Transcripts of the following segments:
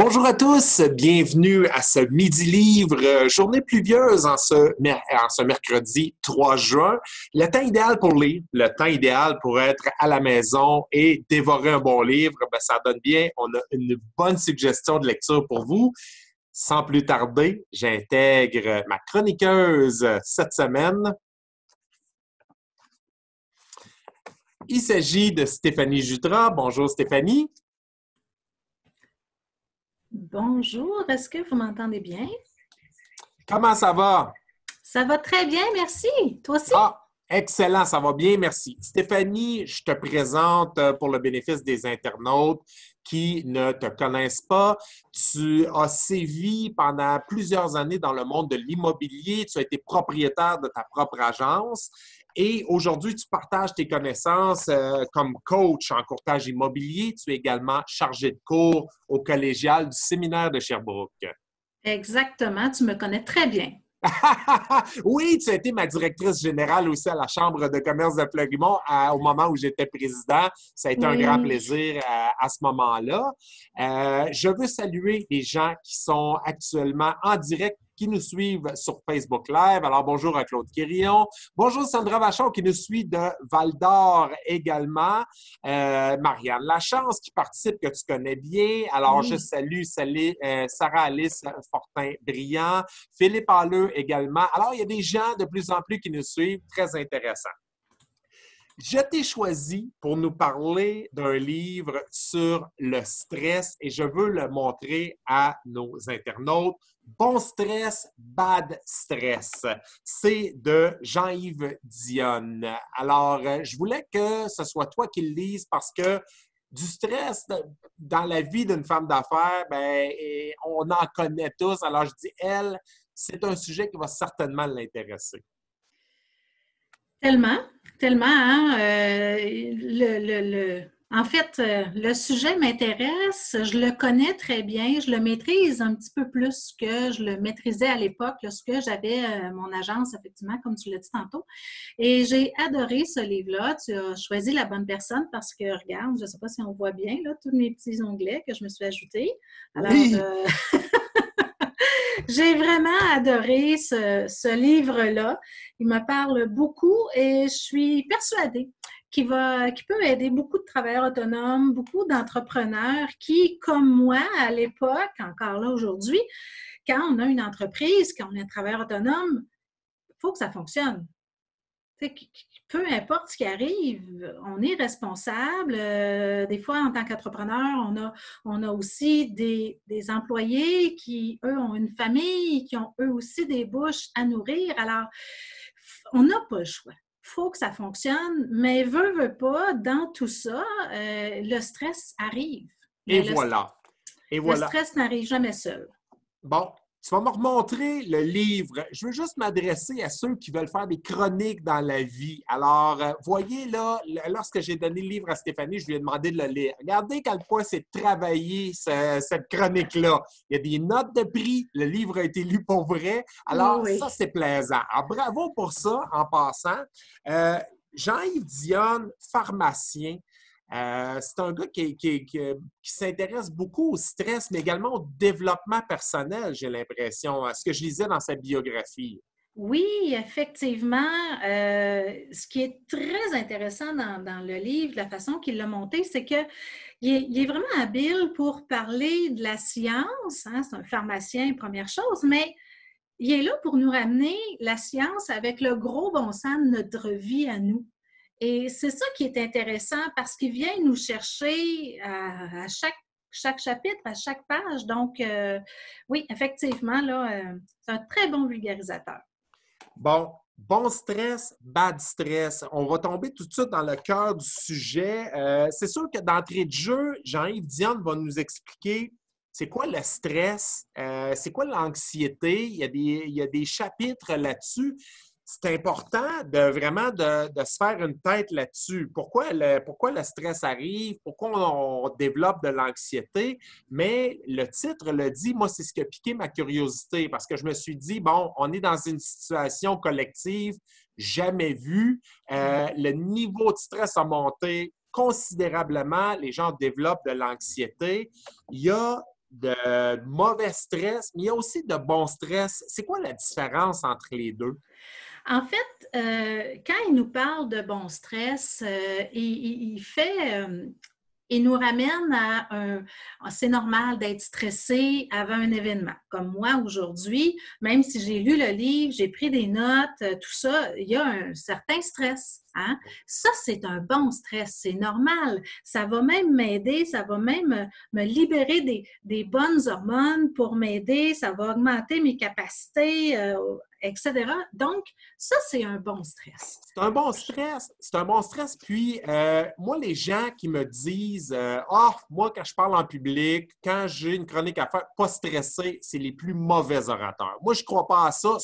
Bonjour à tous, bienvenue à ce Midi Livre, journée pluvieuse en ce mercredi 3 juin. Le temps idéal pour lire, le temps idéal pour être à la maison et dévorer un bon livre, ça donne bien. On a une bonne suggestion de lecture pour vous. Sans plus tarder, j'intègre ma chroniqueuse cette semaine. Il s'agit de Stéphanie Jutras. Bonjour Stéphanie. Bonjour, est-ce que vous m'entendez bien? Comment ça va? Ça va très bien, merci. Toi aussi? Ah, excellent, ça va bien, merci. Stéphanie, je te présente pour le bénéfice des internautes qui ne te connaissent pas. Tu as sévi pendant plusieurs années dans le monde de l'immobilier. Tu as été propriétaire de ta propre agence et aujourd'hui, tu partages tes connaissances comme coach en courtage immobilier. Tu es également chargé de cours au collégial du séminaire de Sherbrooke. Exactement, tu me connais très bien. Oui, tu as été ma directrice générale aussi à la Chambre de commerce de Fleurimont au moment où j'étais président. Ça a été un grand Oui. plaisir à ce moment-là. Je veux saluer les gens qui sont actuellement en direct, qui nous suivent sur Facebook Live. Alors, bonjour à Claude Quérillon. Bonjour Sandra Vachon qui nous suit de Val-d'Or également. Marianne Lachance qui participe, que tu connais bien. Alors, Oui. je salue Sarah-Alice Fortin-Briand. Philippe Halleux également. Alors, il y a des gens de plus en plus qui nous suivent, très intéressant. Je t'ai choisi pour nous parler d'un livre sur le stress et je veux le montrer à nos internautes. Bon stress, bad stress. C'est de Jean-Yves Dionne. Alors, je voulais que ce soit toi qui le lises parce que du stress dans la vie d'une femme d'affaires, on en connaît tous. Alors, je dis, elle, c'est un sujet qui va certainement l'intéresser. Tellement, tellement, hein? En fait, le sujet m'intéresse, je le connais très bien, je le maîtrise un petit peu plus que je le maîtrisais à l'époque lorsque j'avais mon agence, effectivement, comme tu l'as dit tantôt. Et j'ai adoré ce livre-là. Tu as choisi la bonne personne parce que, regarde, je ne sais pas si on voit bien, là, tous mes petits onglets que je me suis ajoutés. Alors, Oui! j'ai vraiment adoré ce livre-là. Il me parle beaucoup et je suis persuadée qu'il peut aider beaucoup de travailleurs autonomes, beaucoup d'entrepreneurs qui, comme moi à l'époque, encore là aujourd'hui, quand on a une entreprise, quand on est un travailleur autonome, il faut que ça fonctionne. Peu importe ce qui arrive, on est responsable. Des fois, en tant qu'entrepreneur, on a aussi des employés qui, eux, ont une famille, qui ont eux aussi des bouches à nourrir. Alors, on n'a pas le choix. Il faut que ça fonctionne, mais veut pas, dans tout ça, le stress arrive. Et Mais voilà. Et le voilà. stress n'arrive jamais seul. Bon, tu vas me remontrer le livre. Je veux juste m'adresser à ceux qui veulent faire des chroniques dans la vie. Alors, voyez là, lorsque j'ai donné le livre à Stéphanie, je lui ai demandé de le lire. Regardez quel point c'est travaillé, cette chronique-là. Il y a des notes de prix. Le livre a été lu pour vrai. Alors, Oui. ça, c'est plaisant. Alors, bravo pour ça, en passant. Jean-Yves Dionne, pharmacien. C'est un gars qui s'intéresse beaucoup au stress, mais également au développement personnel, j'ai l'impression, à ce que je lisais dans sa biographie. Oui, effectivement. Ce qui est très intéressant dans le livre, la façon qu'il l'a monté, c'est qu'il est vraiment habile pour parler de la science. Hein, c'est un pharmacien, première chose, mais il est là pour nous ramener la science avec le gros bon sens de notre vie à nous. Et c'est ça qui est intéressant parce qu'il vient nous chercher à chaque chapitre, à chaque page. Donc, oui, effectivement, là, c'est un très bon vulgarisateur. Bon, bon stress, bad stress. On va tomber tout de suite dans le cœur du sujet. C'est sûr que d'entrée de jeu, Jean-Yves Dionne va nous expliquer c'est quoi le stress, c'est quoi l'anxiété. Il y a des chapitres là-dessus. C'est important de vraiment de se faire une tête là-dessus. Pourquoi le stress arrive? Pourquoi on développe de l'anxiété? Mais le titre le dit, moi, c'est ce qui a piqué ma curiosité parce que je me suis dit, bon, on est dans une situation collective jamais vue. Le niveau de stress a monté considérablement. Les gens développent de l'anxiété. Il y a de mauvais stress, mais il y a aussi de bon stress. C'est quoi la différence entre les deux? En fait, quand il nous parle de bon stress, il nous ramène à c'est normal d'être stressé avant un événement. Comme moi aujourd'hui, même si j'ai lu le livre, j'ai pris des notes, tout ça, il y a un certain stress. Hein? Ça, c'est un bon stress, c'est normal. Ça va même m'aider, ça va même me libérer des bonnes hormones pour m'aider, ça va augmenter mes capacités, etc. Donc, ça, c'est un bon stress. C'est un bon stress. C'est un bon stress. Puis, moi, les gens qui me disent Ah, moi, quand je parle en public, quand j'ai une chronique à faire, pas stressé, c'est les plus mauvais orateurs. Moi, je ne crois pas à ça.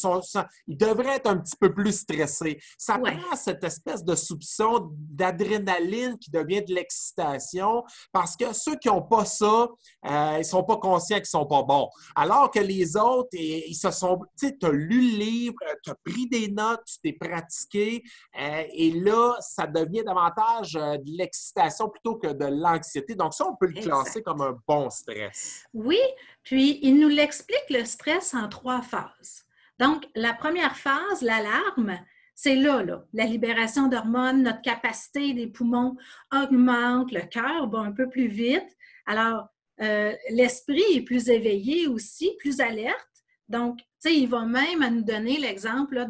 Ils devraient être un petit peu plus stressés. Ça prend cette espèce de soupçon d'adrénaline qui devient de l'excitation parce que ceux qui n'ont pas ça, ils ne sont pas conscients qu'ils ne sont pas bons. Alors que les autres, ils se sont. Tu sais, tu as lu le livre, tu as pris des notes, tu t'es pratiqué. Et là, ça devient davantage de l'excitation plutôt que de l'anxiété. Donc ça, on peut le classer comme un bon stress. Oui, puis il nous l'explique le stress en 3 phases. Donc, la première phase, l'alarme, c'est là, la libération d'hormones, notre capacité des poumons augmente, le cœur bat un peu plus vite. Alors, l'esprit est plus éveillé aussi, plus alerte. Donc, tu sais, il va même nous donner l'exemple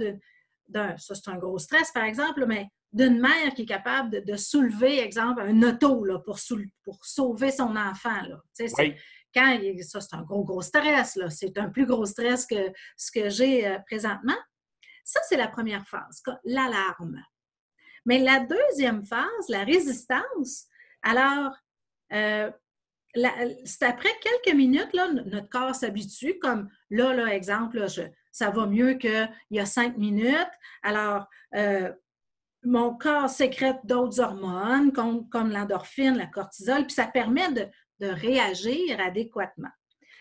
là, ça c'est un gros stress par exemple, mais d'une mère qui est capable de soulever, exemple, un auto là, pour sauver son enfant. Là. Tu sais, ça, c'est un gros stress. Là. C'est un plus gros stress que ce que j'ai présentement. Ça, c'est la première phase, l'alarme. Mais la deuxième phase, la résistance, alors, c'est après quelques minutes, là, notre corps s'habitue, comme là exemple, là, ça va mieux qu'il y a 5 minutes. Alors, mon corps sécrète d'autres hormones, comme l'endorphine, la cortisol, puis ça permet de réagir adéquatement.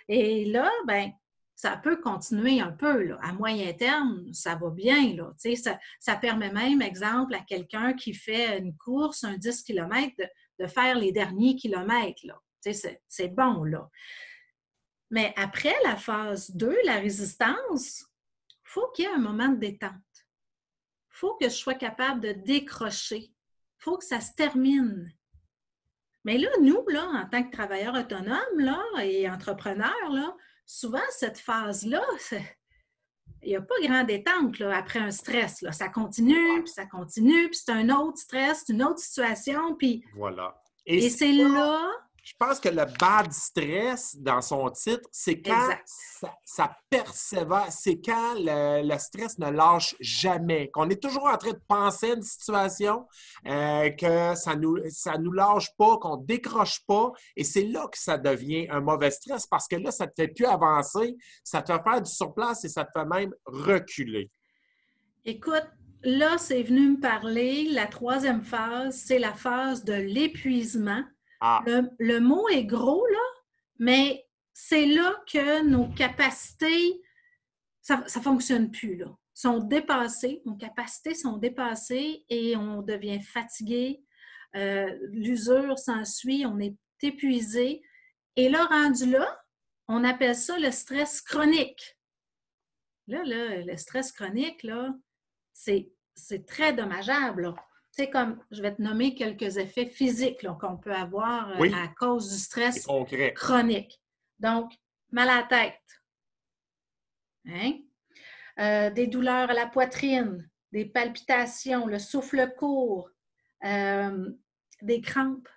Et là, ben, ça peut continuer un peu. Là. À moyen terme, ça va bien. Là. Ça permet même, exemple, à quelqu'un qui fait une course, un 10 km, de faire les derniers kilomètres. Là. C'est bon. Là. Mais après la phase 2, la résistance, il faut qu'il y ait un moment de détente. Il faut que je sois capable de décrocher. Il faut que ça se termine. Mais là, nous, là, en tant que travailleurs autonomes là, et entrepreneurs, là, souvent, cette phase-là, il n'y a pas grand détente là, après un stress. Là. Ça continue, puis ça continue, puis c'est un autre stress, une autre situation. Puis... Voilà. Et c'est là... Je pense que le bad stress, dans son titre, c'est quand ça persévère, c'est quand le stress ne lâche jamais, qu'on est toujours en train de penser à une situation, que ça nous lâche pas, qu'on ne décroche pas, et c'est là que ça devient un mauvais stress, parce que là, ça ne te fait plus avancer, ça te fait faire du surplace et ça te fait même reculer. Écoute, là, c'est venu me parler, la troisième phase, c'est la phase de l'épuisement. Ah. Le mot est gros, là, mais c'est là que nos capacités, ça ne fonctionne plus, là. Sont dépassées, nos capacités sont dépassées et on devient fatigué. L'usure s'ensuit, on est épuisé. Et là, rendu là, on appelle ça le stress chronique. Là, le stress chronique, là, c'est très dommageable, là. Tu sais, comme je vais te nommer quelques effets physiques qu'on peut avoir à cause du stress chronique. Donc, mal à la tête, hein? Des douleurs à la poitrine, des palpitations, le souffle court, des crampes.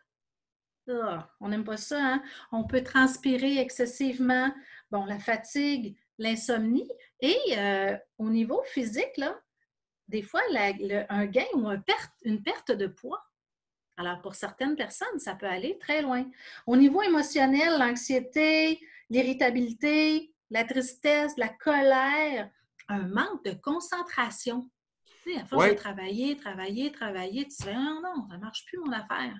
Oh, on n'aime pas ça, hein? On peut transpirer excessivement. Bon, la fatigue, l'insomnie. Et au niveau physique, là, des fois, un gain ou une perte de poids. Alors, pour certaines personnes, ça peut aller très loin. Au niveau émotionnel, l'anxiété, l'irritabilité, la tristesse, la colère, un manque de concentration. Tu sais, à force de travailler, tu te dis, non, ça ne marche plus mon affaire.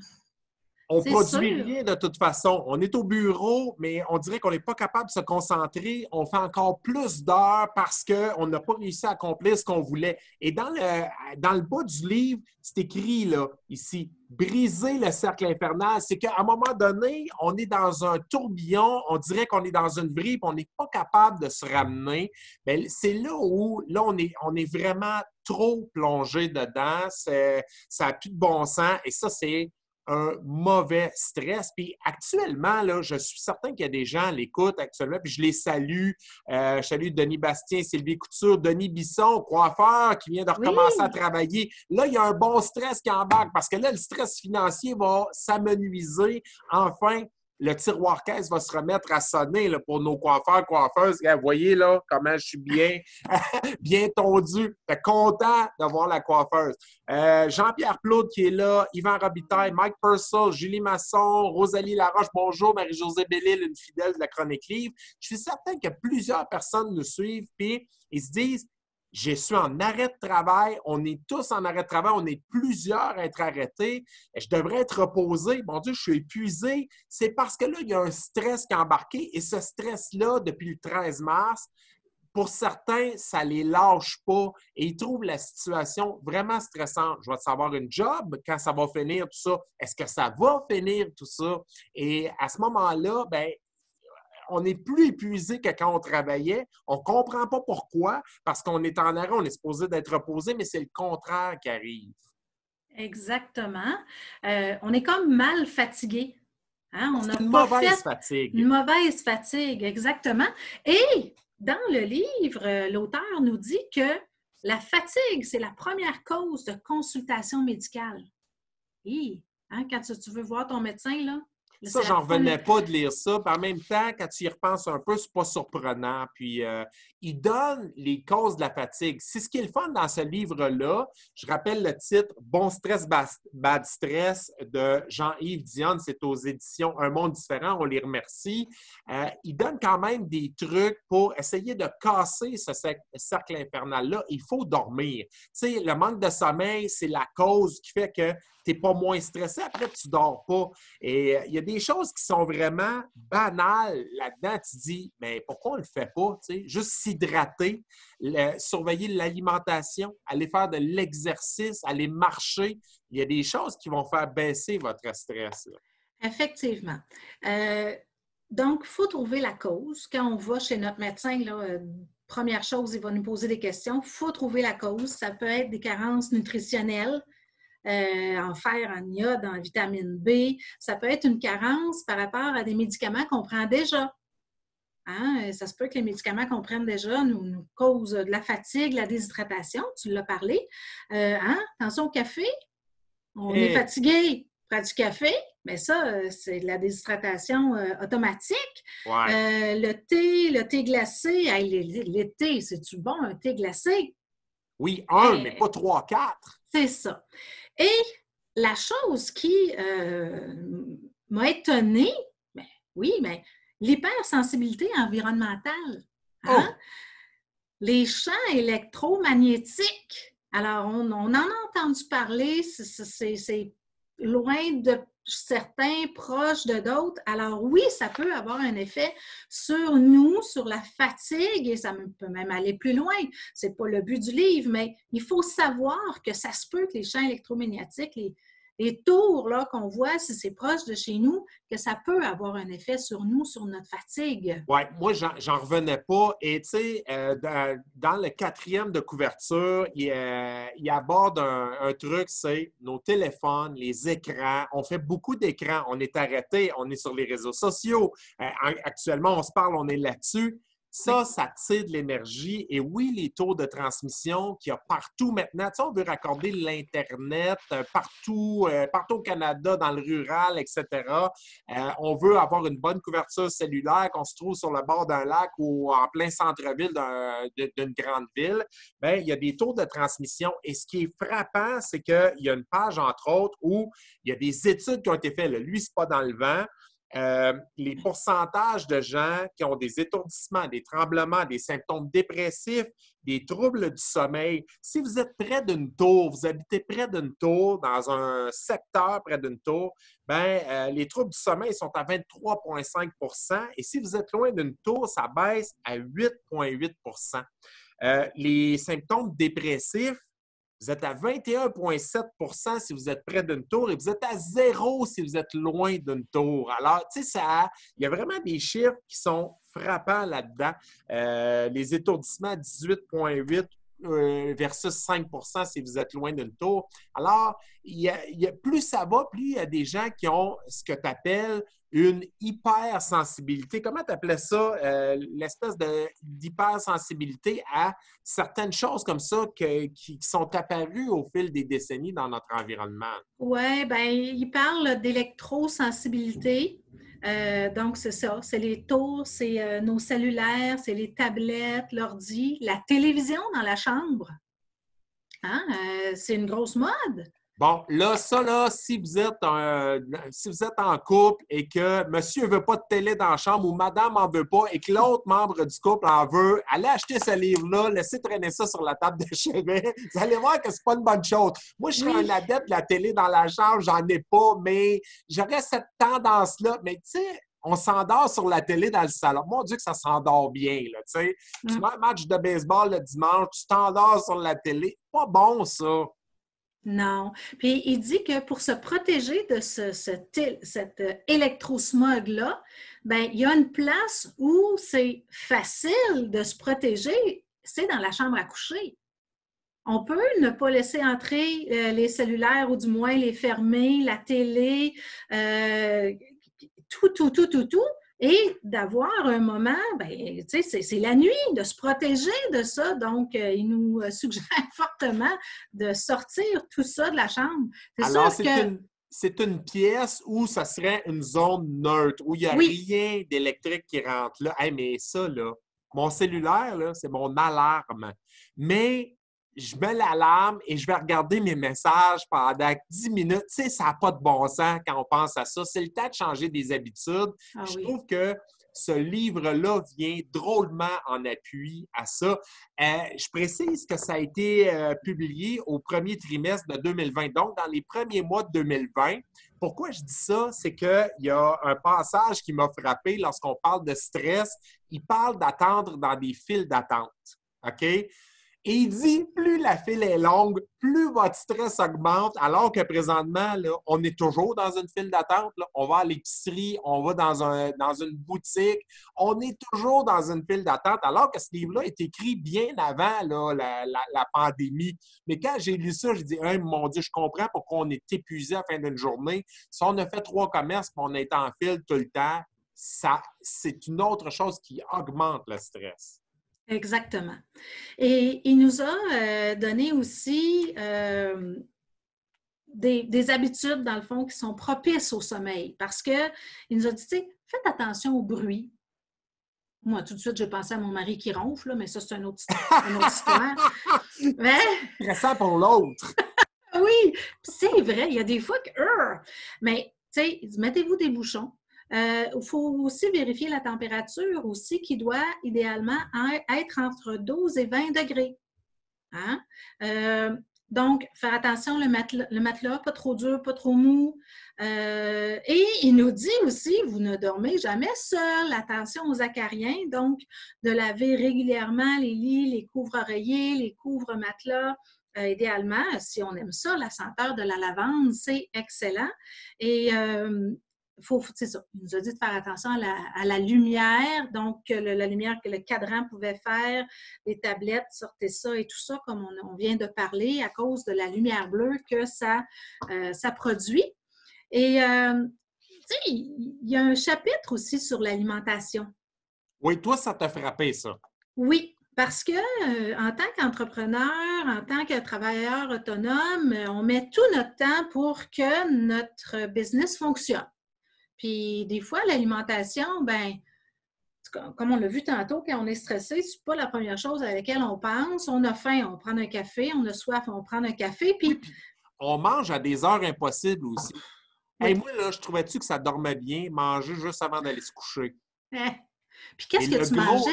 On ne C'est produit sûr. rien de toute façon. On est au bureau, mais on dirait qu'on n'est pas capable de se concentrer. On fait encore plus d'heures parce qu'on n'a pas réussi à accomplir ce qu'on voulait. Et dans le bas du livre, c'est écrit là, ici, briser le cercle infernal. C'est qu'à un moment donné, on est dans un tourbillon, on dirait qu'on est dans une vrille, puis on n'est pas capable de se ramener. Bien, c'est là où là, on est vraiment trop plongé dedans. Ça n'a plus de bon sens. Et ça, c'est un mauvais stress. Puis actuellement, là, je suis certain qu'il y a des gens à l'écoute actuellement, puis je les salue. Je salue Denis Bastien, Sylvie Couture, Denis Bisson, coiffeur qui vient de recommencer à Oui, travailler. Là, il y a un bon stress qui embarque parce que là, le stress financier va s'amenuiser. Enfin, le tiroir caisse va se remettre à sonner là, pour nos coiffeurs, coiffeuses. Vous voyez là comment je suis bien, bien tondu. Fait content de voir la coiffeuse. Jean-Pierre Plaude qui est là, Yvan Robitaille, Mike Purcell, Julie Masson, Rosalie Laroche, bonjour, Marie-Josée Bellil, une fidèle de la Chronique Livre. Je suis certain que plusieurs personnes nous suivent, puis ils se disent, je suis en arrêt de travail, on est tous en arrêt de travail, on est plusieurs à être arrêtés, je devrais être reposé, mon Dieu, je suis épuisé. C'est parce que là, il y a un stress qui est embarqué et ce stress-là, depuis le 13 mars, pour certains, ça ne les lâche pas et ils trouvent la situation vraiment stressante. Je vais savoir une job quand ça va finir, tout ça. Est-ce que ça va finir, tout ça? Et à ce moment-là, ben, on est plus épuisé que quand on travaillait. On ne comprend pas pourquoi, parce qu'on est en arrêt, on est supposé d'être reposé, mais c'est le contraire qui arrive. exactement. On est comme mal fatigué. Hein? On n'a C'est une pas fait mauvaise une fatigue. mauvaise fatigue, exactement. Et dans le livre, l'auteur nous dit que la fatigue, c'est la première cause de consultation médicale. Et, hein, quand tu veux voir ton médecin, là, Ça, c'est la j'en revenais première. pas de lire ça. Puis en même temps, quand tu y repenses un peu, c'est pas surprenant. Puis il donne les causes de la fatigue. C'est ce qui est le fun dans ce livre-là. Je rappelle le titre Bon stress, bad stress de Jean-Yves Dionne. C'est aux éditions Un monde différent. On les remercie. Il donne quand même des trucs pour essayer de casser ce cercle infernal-là. Il faut dormir. Tu sais, le manque de sommeil, c'est la cause qui fait que tu n'es pas moins stressé. Après, tu ne dors pas. Et il y a des choses qui sont vraiment banales là-dedans. Tu te dis, mais pourquoi on ne le fait pas? Tu sais? Juste s'hydrater, surveiller l'alimentation, aller faire de l'exercice, aller marcher. Il y a des choses qui vont faire baisser votre stress. Là. Effectivement. Euh, donc, il faut trouver la cause. Quand on va chez notre médecin, là, première chose, il va nous poser des questions. Il faut trouver la cause. Ça peut être des carences nutritionnelles, en fer, en iode, en vitamine B. Ça peut être une carence par rapport à des médicaments qu'on prend déjà. Hein? Ça se peut que les médicaments qu'on prenne déjà nous causent de la fatigue, de la déshydratation, tu l'as parlé. Hein? Attention au café, on est Et, fatigué, on prend du café, mais ça, c'est de la déshydratation automatique. ouais. Le thé glacé, hey, l'été, c'est-tu bon, un thé glacé? Oui, un, mais Hey, pas trois, quatre. c'est ça. Et la chose qui m'a étonnée, ben, oui, mais l'hypersensibilité environnementale. Hein? Oh, Les champs électromagnétiques. Alors, on en a entendu parler, c'est loin de certains, proche de d'autres. Alors oui, ça peut avoir un effet sur nous, sur la fatigue, et ça peut même aller plus loin. C'est pas le but du livre, mais il faut savoir que ça se peut que les champs électromagnétiques, les tours là, qu'on voit, si c'est proche de chez nous, que ça peut avoir un effet sur nous, sur notre fatigue. oui, moi, j'en revenais pas. Et tu sais, dans le quatrième de couverture, il aborde un truc, c'est nos téléphones, les écrans. On fait beaucoup d'écrans. On est arrêté, on est sur les réseaux sociaux. Actuellement, on se parle, on est là-dessus. Oui. Ça tire de l'énergie. Et oui, les taux de transmission qu'il y a partout maintenant. Tu sais, on veut raccorder l'Internet partout au Canada, dans le rural, etc. On veut avoir une bonne couverture cellulaire, qu'on se trouve sur le bord d'un lac ou en plein centre-ville d'une grande ville. Bien, il y a des taux de transmission. Et ce qui est frappant, c'est qu'il y a une page, entre autres, où il y a des études qui ont été faites. Là. Lui, ce n'est pas dans le vent. les pourcentages de gens qui ont des étourdissements, des tremblements, des symptômes dépressifs, des troubles du sommeil. Si vous êtes près d'une tour, vous habitez près d'une tour, dans un secteur près d'une tour, les troubles du sommeil sont à 23,5 et si vous êtes loin d'une tour, ça baisse à 8,8 les symptômes dépressifs, vous êtes à 21,7 si vous êtes près d'une tour et vous êtes à 0 si vous êtes loin d'une tour. Alors, tu sais, il y a vraiment des chiffres qui sont frappants là-dedans. Les étourdissements, 18,8 versus 5 si vous êtes loin d'une tour. Alors, plus ça va, plus il y a des gens qui ont ce que tu appelles une hypersensibilité. Comment tu appelais ça? L'espèce d'hypersensibilité à certaines choses comme ça qui sont apparues au fil des décennies dans notre environnement. Oui, bien, il parle d'électrosensibilité. Donc, c'est ça. C'est les tours, c'est nos cellulaires, c'est les tablettes, l'ordi, la télévision dans la chambre. Hein? C'est une grosse mode. Bon, là, si vous êtes en couple et que monsieur ne veut pas de télé dans la chambre ou madame n'en veut pas et que l'autre membre du couple en veut, allez acheter ce livre-là, laissez traîner ça sur la table de chevet. Vous allez voir que c'est pas une bonne chose. Moi, je serais un adepte de la télé dans la chambre, j'en ai pas, mais j'aurais cette tendance-là. Mais tu sais, on s'endort sur la télé dans le salon. Mon Dieu que ça s'endort bien, là, tu sais. Tu vois un match de baseball le dimanche, tu t'endors sur la télé. Pas bon, ça. Non. Puis il dit que pour se protéger de cet électrosmog-là, il y a une place où c'est facile de se protéger, c'est dans la chambre à coucher. On peut ne pas laisser entrer les cellulaires ou du moins les fermer, la télé, tout. Et d'avoir un moment, c'est la nuit, de se protéger de ça. Donc, il nous suggère fortement de sortir tout ça de la chambre. Alors, c'est une pièce où ça serait une zone neutre, où il n'y a rien d'électrique qui rentre là. Hey, mais ça, là, mon cellulaire, là, c'est mon alarme. Mais je mets l'alarme et je vais regarder mes messages pendant 10 minutes. Tu sais, ça n'a pas de bon sens quand on pense à ça. C'est le temps de changer des habitudes. Je trouve que ce livre-là vient drôlement en appui à ça. Je précise que ça a été publié au premier trimestre de 2020, donc dans les premiers mois de 2020. Pourquoi je dis ça? C'est qu'il y a un passage qui m'a frappé lorsqu'on parle de stress. Il parle d'attendre dans des files d'attente. OK? Et il dit, plus la file est longue, plus votre stress augmente, alors que présentement, là, on est toujours dans une file d'attente. Là. On va à l'épicerie, on va dans une boutique, on est toujours dans une file d'attente, alors que ce livre-là est écrit bien avant là, la pandémie. Mais quand j'ai lu ça, j'ai dit, hey, mon Dieu, je comprends pourquoi on est épuisé à la fin d'une journée. Si on a fait 3 commerces et on est en file tout le temps, c'est une autre chose qui augmente le stress. Exactement. Et il nous a donné aussi des habitudes, dans le fond, qui sont propices au sommeil. Parce qu'il nous a dit, faites attention au bruit. Moi, tout de suite, j'ai pensé à mon mari qui ronfle, mais ça, c'est une autre histoire. Mais... Stressant pour l'autre. Oui, c'est vrai, il y a des fois que... Mais, tu sais, mettez-vous des bouchons. Il faut aussi vérifier la température aussi qui doit idéalement être entre 12 et 20 degrés. Hein? Donc, faire attention, le matelas, pas trop dur, pas trop mou. Et il nous dit aussi, vous ne dormez jamais seul. Attention aux acariens, donc de laver régulièrement les lits, les couvre-oreillers, les couvre-matelas. Idéalement, si on aime ça, la senteur de la lavande, c'est excellent. Et c'est ça. Il nous a dit de faire attention à la lumière, donc la lumière que le cadran pouvait faire, les tablettes, sortez ça et tout ça, comme on vient de parler, à cause de la lumière bleue que ça produit. Et il y a un chapitre aussi sur l'alimentation. Oui, toi, ça t'a frappé, ça. Oui, parce que en tant qu'entrepreneur, en tant que travailleur autonome, on met tout notre temps pour que notre business fonctionne. Puis des fois, l'alimentation, comme on l'a vu tantôt, quand on est stressé, c'est pas la première chose à laquelle on pense. On a faim, on prend un café, on a soif, on prend un café. Puis on mange à des heures impossibles aussi. Hey, Oui. moi, là, je trouvais-tu que ça dormait bien, manger juste avant d'aller se coucher. Hein? Puis Et qu'est-ce que le tu gros, mangeais?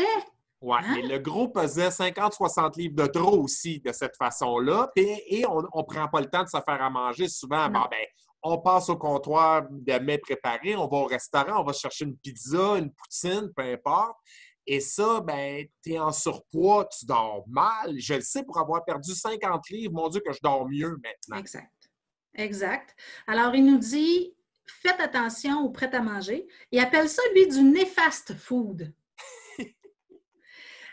ouais, Hein? mais le gros pesait 50-60 livres de trop aussi de cette façon-là. Et on ne prend pas le temps de se faire à manger. Souvent, bon, Non, ben, on passe au comptoir de mets préparés, on va au restaurant, on va chercher une pizza, une poutine, peu importe. Et ça, ben, tu es en surpoids, tu dors mal. Je le sais, pour avoir perdu 50 livres, mon Dieu, que je dors mieux maintenant. exact. Exact. Alors, il nous dit, faites attention au prêt-à-manger. Il appelle ça, lui, du néfaste food.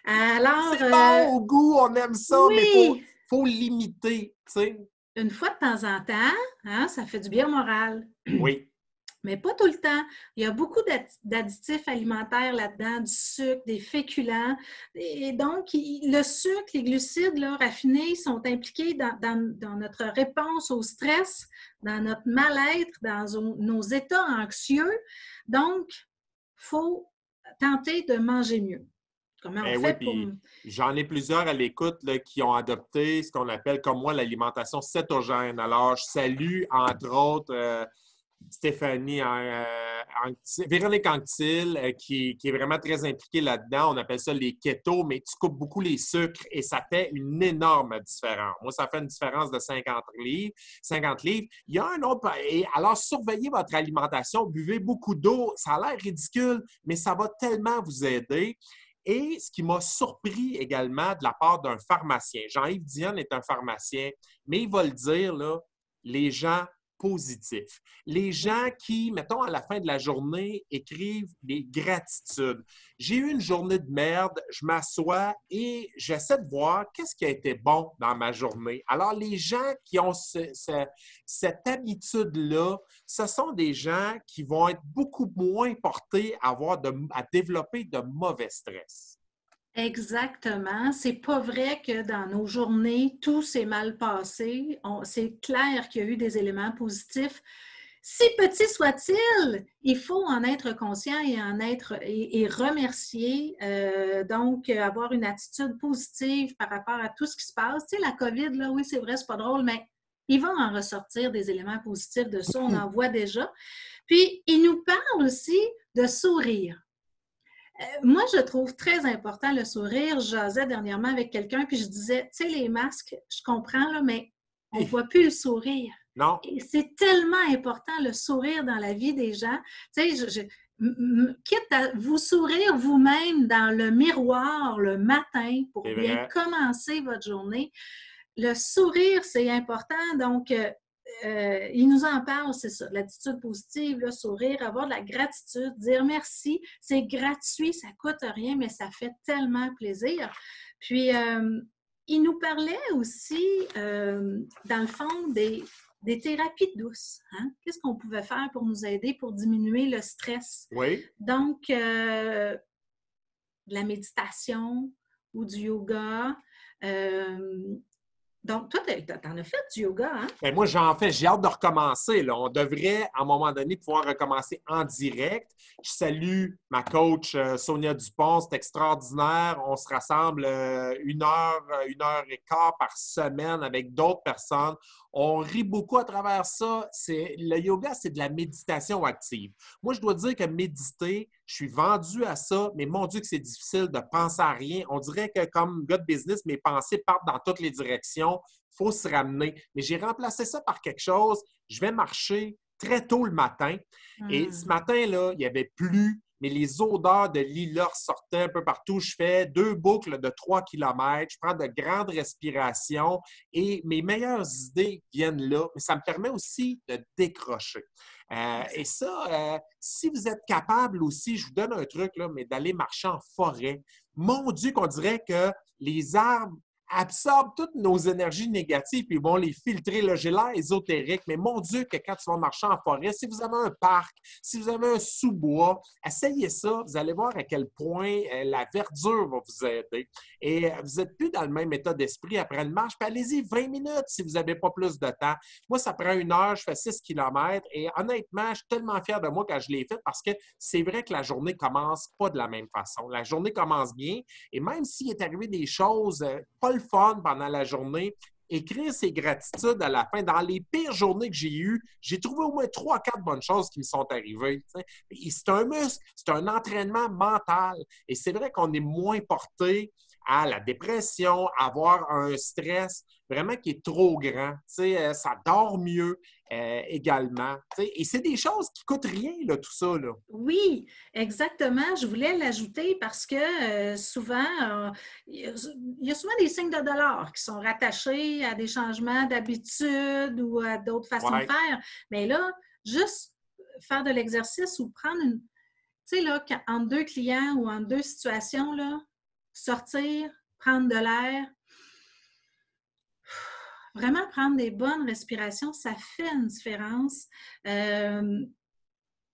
Alors, C'est bon au goût, on aime ça, mais oui, faut limiter, tu sais. une fois de temps en temps, hein, ça fait du bien au moral. Oui. Mais pas tout le temps. Il y a beaucoup d'additifs alimentaires là-dedans, du sucre, des féculents. Et donc, le sucre, les glucides là, raffinés sont impliqués dans notre réponse au stress, dans notre mal-être, dans nos états anxieux. Donc, il faut tenter de manger mieux. Comment on Ben oui, fait pour... puis j'en ai plusieurs à l'écoute là, qui ont adopté ce qu'on appelle, comme moi, l'alimentation cétogène. Alors, je salue, entre autres, Stéphanie, Véronique Anctil, qui est vraiment très impliquée là-dedans. On appelle ça les ketos, mais tu coupes beaucoup les sucres et ça fait une énorme différence. Moi, ça fait une différence de 50 livres. 50 livres. Il y a un autre. Et alors, surveillez votre alimentation, buvez beaucoup d'eau. Ça a l'air ridicule, mais ça va tellement vous aider. Et ce qui m'a surpris également de la part d'un pharmacien, Jean-Yves Dionne est un pharmacien, mais il va le dire, là, les gens positifs. Les gens qui, mettons, à la fin de la journée, écrivent des gratitudes. J'ai eu une journée de merde, je m'assois et j'essaie de voir qu'est-ce qui a été bon dans ma journée. Alors, les gens qui ont cette habitude-là, ce sont des gens qui vont être beaucoup moins portés à développer de mauvais stress. Exactement. C'est pas vrai que dans nos journées, tout s'est mal passé. C'est clair qu'il y a eu des éléments positifs. Si petits soient-ils, il faut en être conscient et en être et remercier. Donc, avoir une attitude positive par rapport à tout ce qui se passe. Tu sais, la COVID, là, oui, c'est vrai, c'est pas drôle, mais il va en ressortir des éléments positifs de ça. On en voit déjà. Puis, il nous parle aussi de sourire. Moi, je trouve très important le sourire. Je jasais dernièrement avec quelqu'un, puis je disais, tu sais, les masques, je comprends, là, mais on ne voit plus le sourire. Non? Et c'est tellement important, le sourire dans la vie des gens. Tu sais, quitte à vous sourire vous-même dans le miroir le matin pour C'est bien vrai. commencer votre journée, le sourire, c'est important. Donc, il nous en parle, c'est ça, l'attitude positive, le sourire, avoir de la gratitude, dire merci. C'est gratuit, ça ne coûte rien, mais ça fait tellement plaisir. Puis, il nous parlait aussi, dans le fond, des thérapies douces. Hein? Qu'est-ce qu'on pouvait faire pour nous aider pour diminuer le stress? Oui. Donc, de la méditation ou du yoga. Donc, toi, t'en as fait du yoga, hein? Ben moi, j'en fais, j'ai hâte de recommencer. Là. On devrait, à un moment donné, pouvoir recommencer en direct. Je salue ma coach Sonia Dupont, c'est extraordinaire. On se rassemble 1 heure et quart par semaine avec d'autres personnes. On rit beaucoup à travers ça. Le yoga, c'est de la méditation active. Moi, je dois dire que méditer, je suis vendu à ça, mais mon Dieu que c'est difficile de penser à rien. On dirait que comme gars de business, mes pensées partent dans toutes les directions. Il faut se ramener. Mais j'ai remplacé ça par quelque chose. Je vais marcher très tôt le matin. Et ce matin-là, il n'y avait plus, mais les odeurs de lilas sortaient un peu partout. Je fais 2 boucles de 3 km. Je prends de grandes respirations et mes meilleures idées viennent là. Mais ça me permet aussi de décrocher. Et ça, si vous êtes capable aussi, je vous donne un truc, là, mais d'aller marcher en forêt. Mon Dieu, qu'on dirait que les arbres absorbent toutes nos énergies négatives et vont les filtrer. Là, j'ai l'air ésotérique, mais mon Dieu, que quand tu vas marcher en forêt, si vous avez un parc, si vous avez un sous-bois, essayez ça. Vous allez voir à quel point la verdure va vous aider. Et vous n'êtes plus dans le même état d'esprit après une marche. Puis allez-y 20 minutes si vous n'avez pas plus de temps. Moi, ça prend 1 heure, je fais 6 km et honnêtement, je suis tellement fier de moi quand je l'ai fait parce que c'est vrai que la journée commence pas de la même façon. La journée commence bien et même s'il est arrivé des choses pas le fun pendant la journée, écrire ses gratitudes à la fin. Dans les pires journées que j'ai eues, j'ai trouvé au moins 3-4 bonnes choses qui me sont arrivées. Tu sais. Et c'est un muscle, c'est un entraînement mental. Et c'est vrai qu'on est moins porté à la dépression, à avoir un stress vraiment qui est trop grand. Tu sais, ça dort mieux également. Tu sais. Et c'est des choses qui ne coûtent rien, là, tout ça. Là. Oui, exactement. Je voulais l'ajouter parce que souvent, il y a souvent des signes de dollar qui sont rattachés à des changements d'habitude ou à d'autres façons de Ouais. faire. Mais là, juste faire de l'exercice ou prendre une, tu sais, là, entre deux clients ou entre deux situations, là, sortir, prendre de l'air, vraiment prendre des bonnes respirations, ça fait une différence.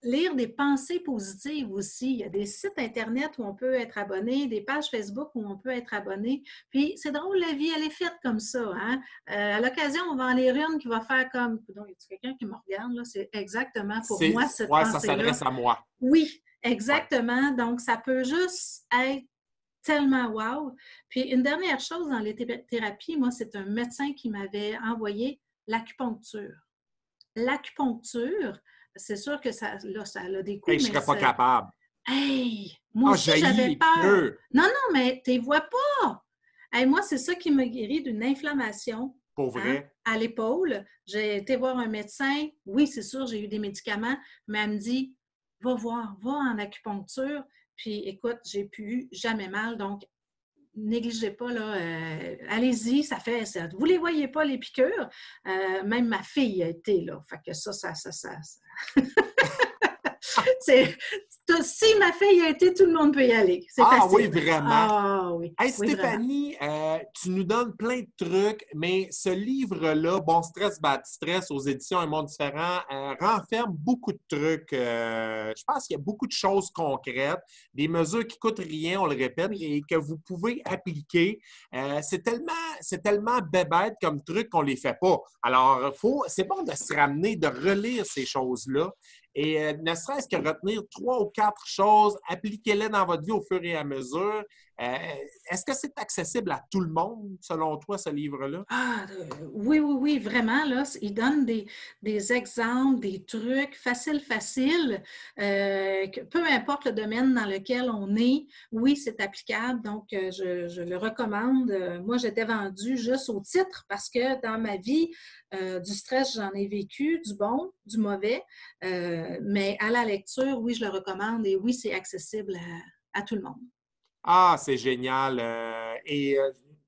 Lire des pensées positives aussi. Il y a des sites Internet où on peut être abonné, des pages Facebook où on peut être abonné. Puis, c'est drôle, la vie, elle est faite comme ça. Hein? À l'occasion, on va en lire une qui va faire comme... Donc, y a quelqu'un qui me regarde? Là? C'est exactement pour moi cette Ouais, ça pensée-là. s'adresse à moi. Oui, Ouais. exactement. Donc, ça peut juste être tellement wow. Puis, une dernière chose dans les thérapies, moi, c'est un médecin qui m'avait envoyé l'acupuncture. L'acupuncture, c'est sûr que ça, là, ça a des coûts, Hey, je ne mais serais pas ça... capable. Hey! Moi Ah, aussi, j'haïs j'avais les peur. piqûres. Non, non, mais tu ne vois pas. Hey, moi, c'est ça qui m'a guéri d'une inflammation, Pour hein, vrai. à l'épaule. J'ai été voir un médecin. Oui, c'est sûr, j'ai eu des médicaments, mais elle me dit, va voir, va en acupuncture. Puis, écoute, j'ai plus jamais mal. Donc, négligez pas, là, allez-y, ça fait ça. Vous les voyez pas, les piqûres. Même ma fille a été là. Fait que ça. C'est, si ma fille a été, tout le monde peut y aller. C'est Ah oui, facile. vraiment. Ah oui, Hey oui, vraiment. Stéphanie, tu nous donnes plein de trucs, mais ce livre-là, Bon stress, bad stress, aux éditions Un monde différent, renferme beaucoup de trucs. Je pense qu'il y a beaucoup de choses concrètes, des mesures qui ne coûtent rien, on le répète, Oui. et que vous pouvez appliquer. C'est tellement bébête comme truc qu'on ne les fait pas. Alors, c'est bon de se ramener, de relire ces choses-là. Et ne serait-ce que retenir 3 ou 4 choses, appliquez-les dans votre vie au fur et à mesure. Est-ce que c'est accessible à tout le monde, selon toi, ce livre-là? Ah, oui, oui, oui, vraiment, là, il donne des exemples, des trucs faciles, peu importe le domaine dans lequel on est, oui, c'est applicable, donc je le recommande. Moi, j'étais vendue juste au titre parce que dans ma vie, du stress, j'en ai vécu, du bon, du mauvais, mais à la lecture, oui, je le recommande et oui, c'est accessible à tout le monde. Ah, c'est génial. Tu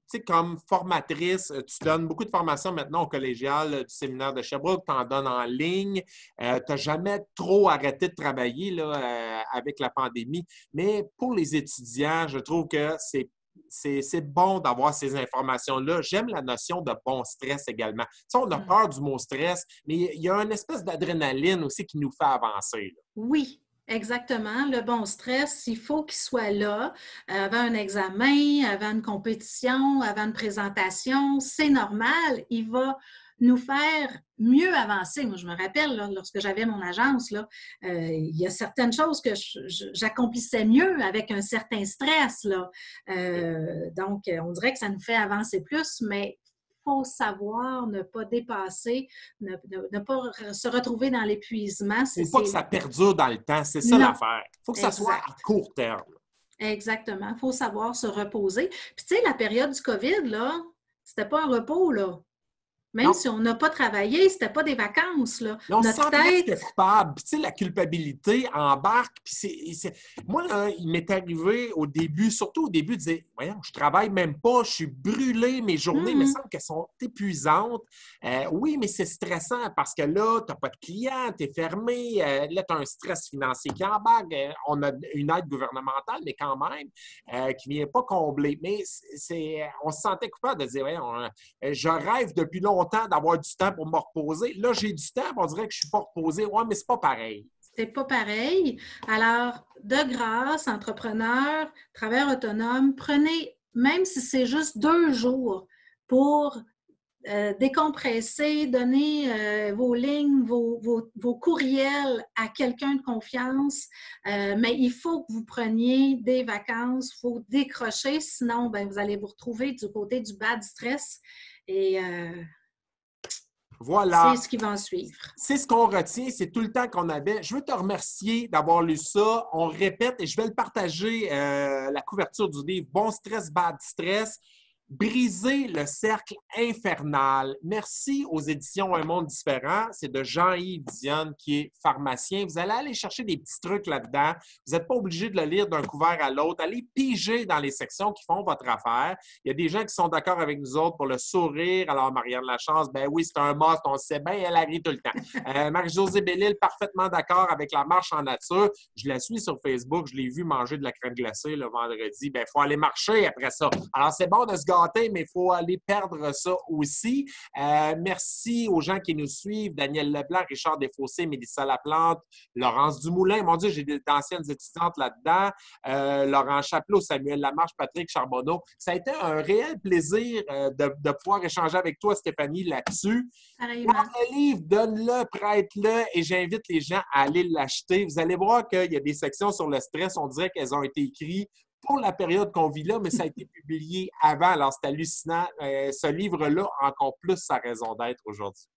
sais, comme formatrice, tu donnes beaucoup de formations maintenant au collégial du séminaire de Sherbrooke, tu en donnes en ligne. Tu n'as jamais trop arrêté de travailler là, avec la pandémie. Mais pour les étudiants, je trouve que c'est bon d'avoir ces informations-là. J'aime la notion de bon stress également. Tu sais, on a Mm. peur du mot stress, mais il y a une espèce d'adrénaline aussi qui nous fait avancer. Là. Oui, exactement. Le bon stress, il faut qu'il soit là avant un examen, avant une compétition, avant une présentation. C'est normal. Il va nous faire mieux avancer. Moi, je me rappelle, là, lorsque j'avais mon agence, là, il y a certaines choses que j'accomplissais mieux avec un certain stress. Là. Donc, on dirait que ça nous fait avancer plus, mais il faut savoir ne pas dépasser, ne pas se retrouver dans l'épuisement. Il ne faut pas que ça perdure dans le temps. C'est ça Non, l'affaire. Il faut que ça soit à exact. court terme. Exactement. Il faut savoir se reposer. Puis, tu sais, la période du COVID, là, c'était pas un repos, là. Même Non, si on n'a pas travaillé, c'était pas des vacances, là. mais on se Notre sent presque tête, coupable. Puis, tu sais, la culpabilité embarque. Puis moi, là, il m'est arrivé au début, surtout au début, de dire voyons, je travaille même pas, je suis brûlé, mes journées, il me semble qu'elles sont épuisantes. Oui, mais c'est stressant parce que là, tu n'as pas de clients, tu es fermé, là, tu as un stress financier qui embarque. On a une aide gouvernementale, mais quand même, qui ne vient pas combler. Mais on se sentait coupable de dire voyons, je rêve depuis longtemps d'avoir du temps pour me reposer. Là, j'ai du temps, on dirait que je ne suis pas reposé. Oui, mais c'est pas pareil. c'est pas pareil. Alors, de grâce, entrepreneurs, travailleurs autonomes, prenez, même si c'est juste 2 jours pour décompresser, donner vos lignes, vos courriels à quelqu'un de confiance, mais il faut que vous preniez des vacances, il faut décrocher, sinon ben, vous allez vous retrouver du côté du bad stress Et Voilà. c'est ce qui va en suivre. C'est ce qu'on retient, c'est tout le temps qu'on avait. Je veux te remercier d'avoir lu ça. On répète et je vais le partager, la couverture du livre Bon stress, bad stress. Briser le cercle infernal. Merci aux éditions Un monde différent. C'est de Jean-Yves Dionne qui est pharmacien. Vous allez aller chercher des petits trucs là-dedans. Vous n'êtes pas obligé de le lire d'un couvert à l'autre. Allez piger dans les sections qui font votre affaire. Il y a des gens qui sont d'accord avec nous autres pour le sourire. Alors, Marianne Lachance, ben oui, c'est un must, on le sait bien, elle arrive tout le temps. Marie-Josée Bellil, parfaitement d'accord avec la marche en nature. Je la suis sur Facebook. Je l'ai vu manger de la crème glacée le vendredi. Ben, il faut aller marcher après ça. Alors, c'est bon de se gâter, mais il faut aller perdre ça aussi. Merci aux gens qui nous suivent. Daniel Leblanc, Richard Desfossés, Mélissa Laplante, Laurence Dumoulin. Mon Dieu, j'ai d'anciennes étudiantes là-dedans. Laurent Chapelot, Samuel Lamarche, Patrick Charbonneau. Ça a été un réel plaisir de pouvoir échanger avec toi, Stéphanie, là-dessus. Pareillement. Prends le livre, donne-le, prête-le et j'invite les gens à aller l'acheter. Vous allez voir qu'il y a des sections sur le stress. On dirait qu'elles ont été écrites pour la période qu'on vit là, mais ça a été publié avant. Alors, c'est hallucinant. Ce livre-là a encore plus sa raison d'être aujourd'hui.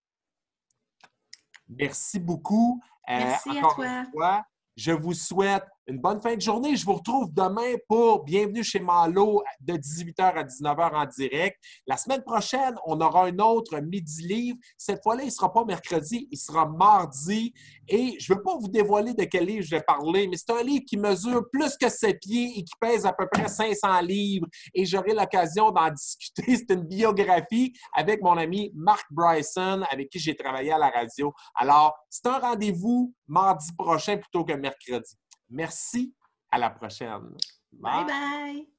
Merci beaucoup. Merci à encore toi. une fois, je vous souhaite une bonne fin de journée. Je vous retrouve demain pour Bienvenue chez Malo de 18h à 19h en direct. La semaine prochaine, on aura un autre Midi Livre. Cette fois-là, il ne sera pas mercredi, il sera mardi. Et je ne veux pas vous dévoiler de quel livre je vais parler, mais c'est un livre qui mesure plus que 7 pieds et qui pèse à peu près 500 livres. Et j'aurai l'occasion d'en discuter. C'est une biographie avec mon ami Mark Bryson, avec qui j'ai travaillé à la radio. Alors, c'est un rendez-vous mardi prochain plutôt que mercredi. Merci. À la prochaine. Bye bye.